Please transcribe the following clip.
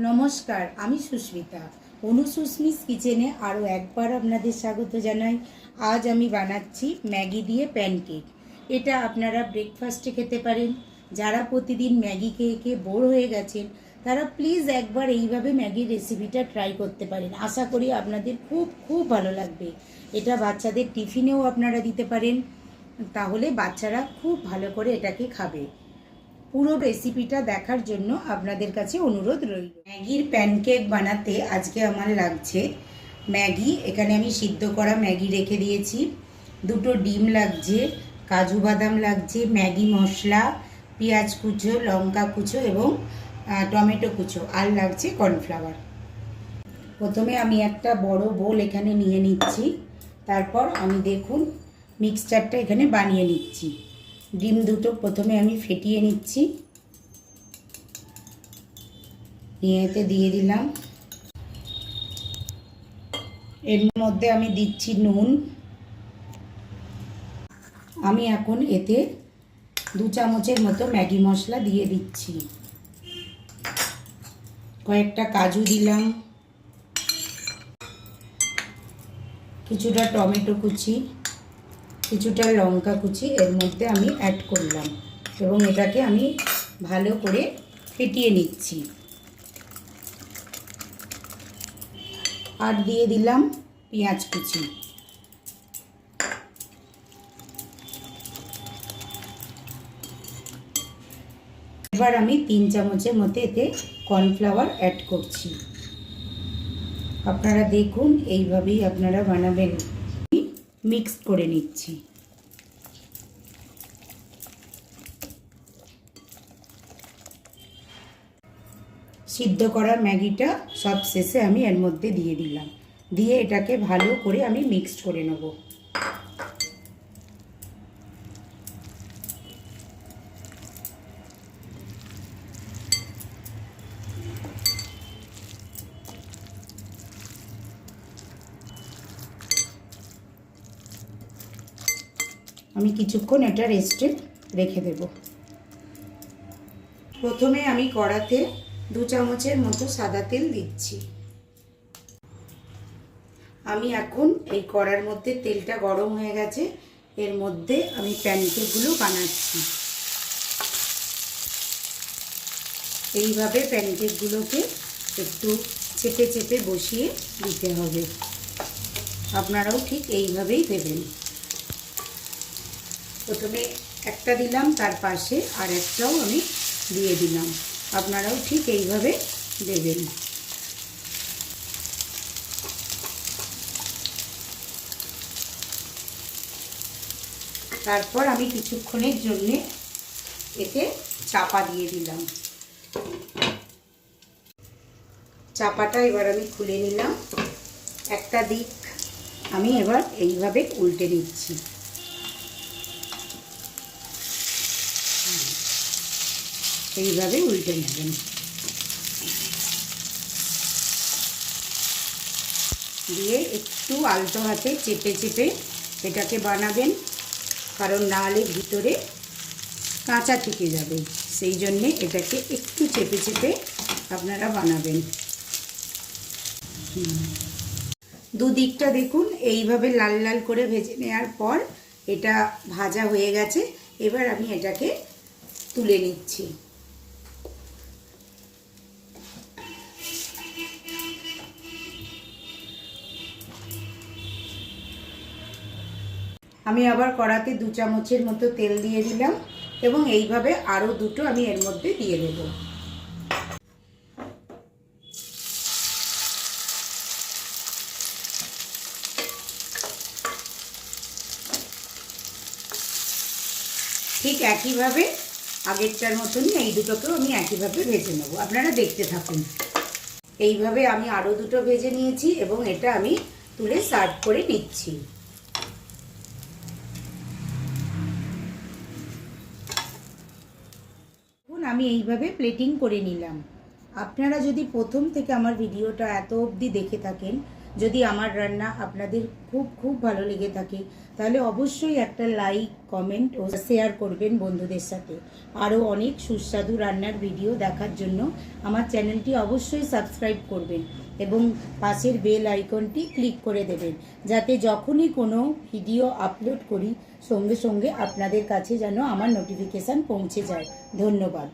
নমস্কার, আমি সুস্মিতা। অনু সুস্মিস কিচেনে আরও একবার আপনাদের স্বাগত জানাই। আজ আমি বানাচ্ছি ম্যাগি দিয়ে প্যানকেক। এটা আপনারা ব্রেকফাস্টে খেতে পারেন। যারা প্রতিদিন ম্যাগি খেয়ে খেয়ে বোর হয়ে গেছেন তারা প্লিজ একবার এইভাবে ম্যাগির রেসিপিটা ট্রাই করতে পারেন। আশা করি আপনাদের খুব খুব ভালো লাগবে। এটা বাচ্চাদের টিফিনেও আপনারা দিতে পারেন, তাহলে বাচ্চারা খুব ভালো করে এটাকে খাবে। পুরো রেসিপিটা দেখার জন্য আপনাদের কাছে অনুরোধ রইল। ম্যাগির প্যানকেক বানাতে আজকে আমার লাগছে ম্যাগি। এখানে আমি সিদ্ধ করা ম্যাগি রেখে দিয়েছি, দুটো ডিম লাগছে, কাজু বাদাম লাগছে, ম্যাগি মশলা, পেঁয়াজ কুচো, লঙ্কা কুচো এবং টমেটো কুচো, আর লাগছে কর্নফ্লাওয়ার। প্রথমে আমি একটা বড় বোল এখানে নিয়ে নিচ্ছি। তারপর আমি দেখুন মিক্সচারটা এখানে বানিয়ে নিচ্ছি। ডিম দুটো প্রথমে আমি ফেটিয়ে নিচ্ছি, নিয়ে এতে দিয়ে দিলাম। এর মধ্যে আমি দিচ্ছি নুন। আমি এখন এতে 2 চামচের মতো ম্যাগি মশলা দিয়ে দিচ্ছি। কয়েকটা কাজু দিলাম, কিছুটা টমেটো কুচি, কিছুটা লঙ্কা কুচি এর মধ্যে আমি অ্যাড করলাম এবং এটাকে আমি ভালো করে ফেটিয়ে নিচ্ছি। আর দিয়ে দিলাম পেঁয়াজ কুচি। এবার আমি 3 চামচের মতো এতে কর্নফ্লাওয়ার অ্যাড করছি। আপনারা দেখুন এইভাবেই আপনারা বানাবেন। মিক্স করে নিচ্ছি। সিদ্ধ করা ম্যাগিটা সব শেষে আমি এর মধ্যে দিয়ে দিলাম, দিয়ে এটাকে ভালো করে আমি মিক্স করে নেব। আমি কিছুক্ষণ এটা রেস্টে রেখে দেব। প্রথমে আমি কড়াতে 2 চামচের মতো সাদা তেল দিচ্ছি। আমি এখন এই কড়ার মধ্যে তেলটা গরম হয়ে গেছে, এর মধ্যে আমি প্যানকেকগুলো বানাচ্ছি। এইভাবে প্যানকেকগুলোকে একটু চেপে চেপে বসিয়ে দিতে হবে। আপনারাও ঠিক এইভাবেই দেবেন। প্রথমে একটা দিলাম, তার পাশে আর একটাও আমি দিয়ে দিলাম। আপনারাও ঠিক এইভাবে দেবেন। তারপর আমি কিছুক্ষণের জন্য এতে চাপা দিয়ে দিলাম। চাপাটা এবার আমি খুলে নিলাম। একটা দিক আমি এবার এইভাবে উল্টে দিচ্ছি। এইভাবে উল্টে নেবেন। দিয়ে একটু আলতো হাতে চেপে চেপে এটাকে বানাবেন, কারণ নাহলে ভিতরে কাঁচা থেকে যাবে। সেই জন্যে এটাকে একটু চেপে চেপে আপনারা বানাবেন। দুদিকটা দেখুন এইভাবে লাল লাল করে ভেজে নেওয়ার পর এটা ভাজা হয়ে গেছে। এবার আমি এটাকে তুলে নিচ্ছি। আমি আবার কড়াতে 2 চামচের মতো তেল দিয়ে দিলাম এবং এইভাবে আরও দুটো আমি এর মধ্যে দিয়ে দেব। ঠিক একইভাবে আগেরটার মতনই এই দুটোকেও আমি একইভাবে ভেজে নেব। আপনারা দেখতে থাকুন। এইভাবে আমি আরও দুটো ভেজে নিয়েছি এবং এটা আমি তুলে সার্ভ করে নিচ্ছি। আমি এইভাবে প্লেটিং করে নিলাম। আপনারা যদি প্রথম থেকে আমার ভিডিওটা এত অবধি দেখে থাকেন যদি আমার রান্না আপনাদের খুব খুব ভালো লেগে থাকে তাহলে অবশ্যই একটা লাইক, কমেন্ট ও শেয়ার করবেন বন্ধুদের সাথে। আরও অনেক সুস্বাদু রান্নার ভিডিও দেখার জন্য আমার চ্যানেলটি অবশ্যই সাবস্ক্রাইব করবেন এবং পাশের বেল আইকনটি ক্লিক করে দেবেন, যাতে যখনই কোনো ভিডিও আপলোড করি সঙ্গে সঙ্গে আপনাদের কাছে যেন আমার নোটিফিকেশান পৌঁছে যায়। ধন্যবাদ।